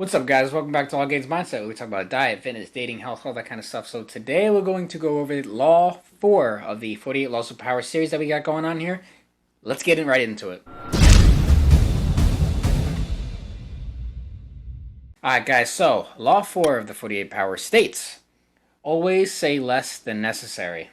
What's up, guys? Welcome back to All Gains Mindset. We talk about diet, fitness, dating, health, all that kind of stuff. So today we're going to go over Law 4 of the 48 Laws of Power series that we got going on here. Let's get right into it. Alright, guys, so Law 4 of the 48 Power states, always say less than necessary.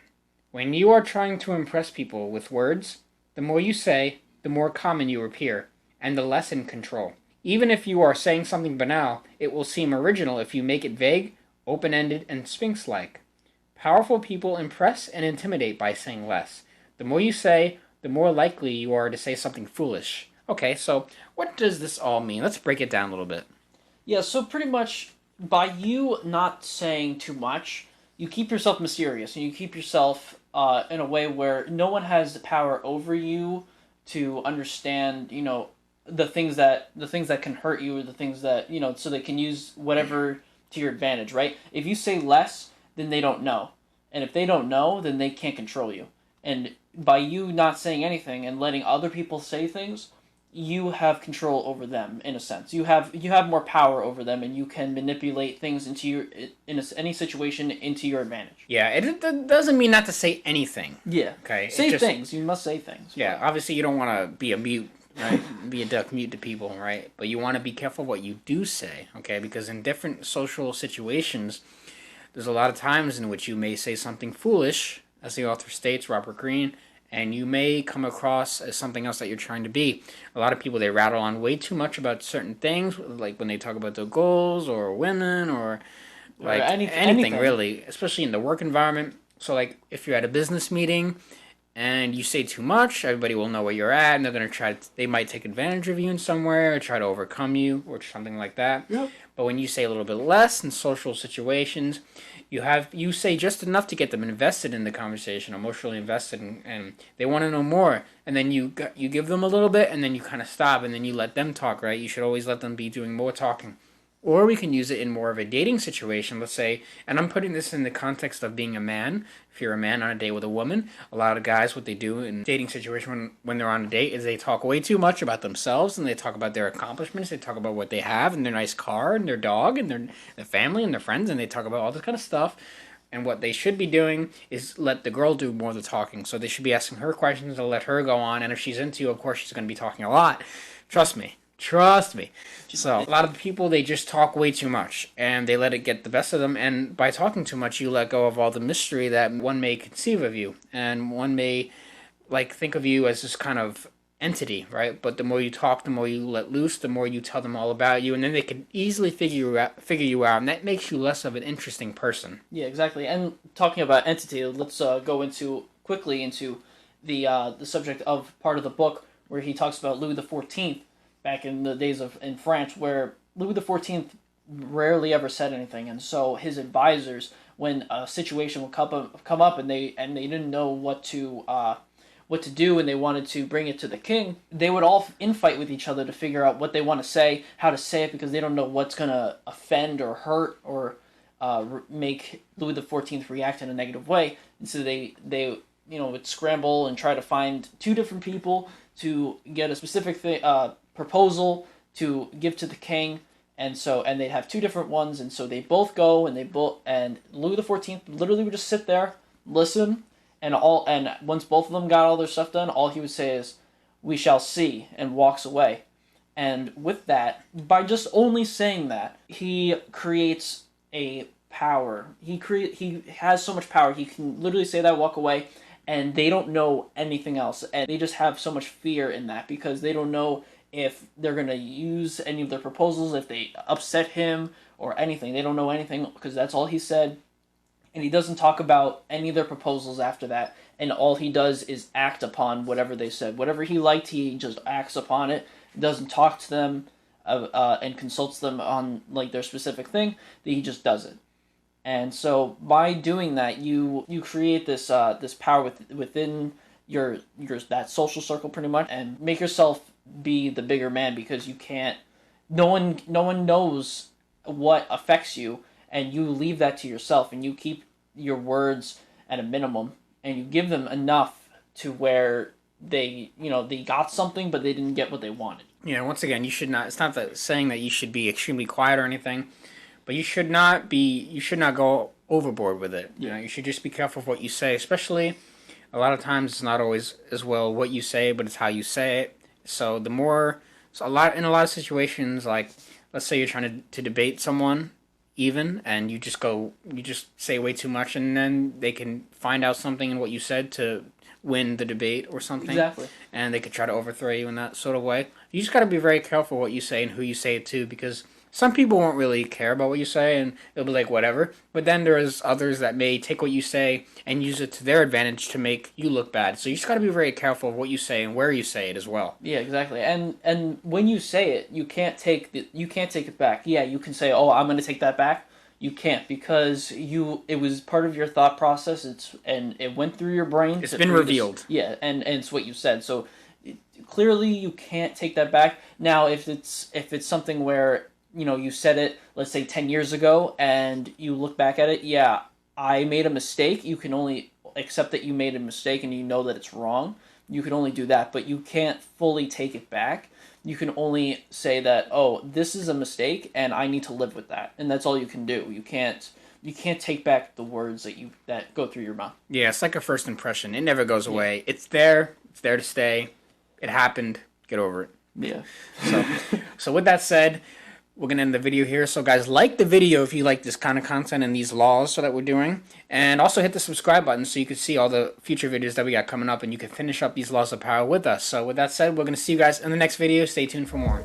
When you are trying to impress people with words, the more you say, the more common you appear, and the less in control. Even if you are saying something banal, it will seem original if you make it vague, open-ended, and sphinx-like. Powerful people impress and intimidate by saying less. The more you say, the more likely you are to say something foolish. Okay, so what does this all mean? Let's break it down a little bit. Yeah, so pretty much by you not saying too much, you keep yourself mysterious and you keep yourself in a way where no one has the power over you to understand, the things that can hurt you, or the things that, so they can use whatever to your advantage, right? If you say less, then they don't know. And if they don't know, then they can't control you. And by you not saying anything and letting other people say things, you have control over them in a sense. You have more power over them, and you can manipulate things into any situation into your advantage. Yeah, it doesn't mean not to say anything. Yeah. Okay. Say things. You must say things. Yeah, obviously you don't want to be a mute, right? Be a duck mute to people, right? But you want to be careful what you do say, okay? Because in different social situations, there's a lot of times in which you may say something foolish, as the author states, Robert Greene, and you may come across as something else that you're trying to be. A lot of people, they rattle on way too much about certain things, like when they talk about their goals or women or like anything really, especially in the work environment. So like if you're at a business meeting and you say too much, everybody will know where you're at, and they're gonna they might take advantage of you in some way or try to overcome you or something like that. Yep. But when you say a little bit less in social situations, you say just enough to get them invested in the conversation, emotionally invested, and they want to know more. And then you give them a little bit, and then you kind of stop, and then you let them talk. Right? You should always let them be doing more talking. Or we can use it in more of a dating situation, let's say, and I'm putting this in the context of being a man. If you're a man on a date with a woman, a lot of guys, what they do in dating situation when they're on a date is they talk way too much about themselves, and they talk about their accomplishments, they talk about what they have, and their nice car, and their dog, and their family, and their friends, and they talk about all this kind of stuff. And what they should be doing is let the girl do more of the talking. So they should be asking her questions and let her go on, and if she's into you, of course, she's going to be talking a lot. Trust me. Trust me. So, a lot of people, they just talk way too much, and they let it get the best of them, and by talking too much, you let go of all the mystery that one may conceive of you, and one may, like, think of you as this kind of entity, right? But the more you talk, the more you let loose, the more you tell them all about you, and then they can easily figure you out, and that makes you less of an interesting person. Yeah, exactly. And talking about entity, let's go quickly into the subject of part of the book where he talks about Louis XIV back in the days in France, where Louis XIV rarely ever said anything, and so his advisors, when a situation would come up, and they didn't know what to do, and they wanted to bring it to the king, they would all infight with each other to figure out what they want to say, how to say it, because they don't know what's gonna offend or hurt or make Louis XIV react in a negative way, and so they would scramble and try to find two different people to get a specific proposal to give to the king, and they'd have two different ones, and so they both go, and Louis XIV literally would just sit there, listen, and once both of them got all their stuff done, all he would say is, "We shall see," and walks away. And with that, by just only saying that, he creates a power. He has so much power. He can literally say that, walk away, and they don't know anything else, and they just have so much fear in that because they don't know if they're going to use any of their proposals, if they upset him or anything. They don't know anything because that's all he said, and he doesn't talk about any of their proposals after that, and all he does is act upon whatever they said. Whatever he liked, he just acts upon it, doesn't talk to them and consults them on like their specific thing, that he just does it. And so by doing that, you create this power within your that social circle pretty much, and make yourself be the bigger man, because you can't. No one knows what affects you, and you leave that to yourself, and you keep your words at a minimum, and you give them enough to where they they got something, but they didn't get what they wanted. Yeah, once again, you should not. It's not that saying that you should be extremely quiet or anything, but you should not be. You should not go overboard with it. You know, you should just be careful of what you say. Especially, a lot of times it's not always as well what you say, but it's how you say it. So the more, so in a lot of situations, like let's say you're trying to debate someone, even, and you just say way too much, and then they can find out something in what you said to win the debate or something. Exactly. And they could try to overthrow you in that sort of way. You just got to be very careful what you say and who you say it to, because some people won't really care about what you say and they'll be like whatever. But then there's others that may take what you say and use it to their advantage to make you look bad. So you just got to be very careful of what you say and where you say it as well. Yeah, exactly. And when you say it, you can't take it back. Yeah, you can say, "Oh, I'm going to take that back." You can't, because it was part of your thought process. And it went through your brain. It's been revealed. Yeah, and it's what you said. So clearly you can't take that back. Now, if it's something where you said it, let's say 10 years ago, and you look back at it, yeah, I made a mistake. You can only accept that you made a mistake and you know that it's wrong. You can only do that, but you can't fully take it back. You can only say that, oh, this is a mistake and I need to live with that. And that's all you can do. You can't take back the words that go through your mouth. Yeah, it's like a first impression. It never goes away. It's there. It's there to stay. It happened. Get over it. Yeah. So with that said, we're going to end the video here. So guys, like the video if you like this kind of content and these laws that we're doing. And also hit the subscribe button so you can see all the future videos that we got coming up and you can finish up these laws of power with us. So with that said, we're going to see you guys in the next video. Stay tuned for more.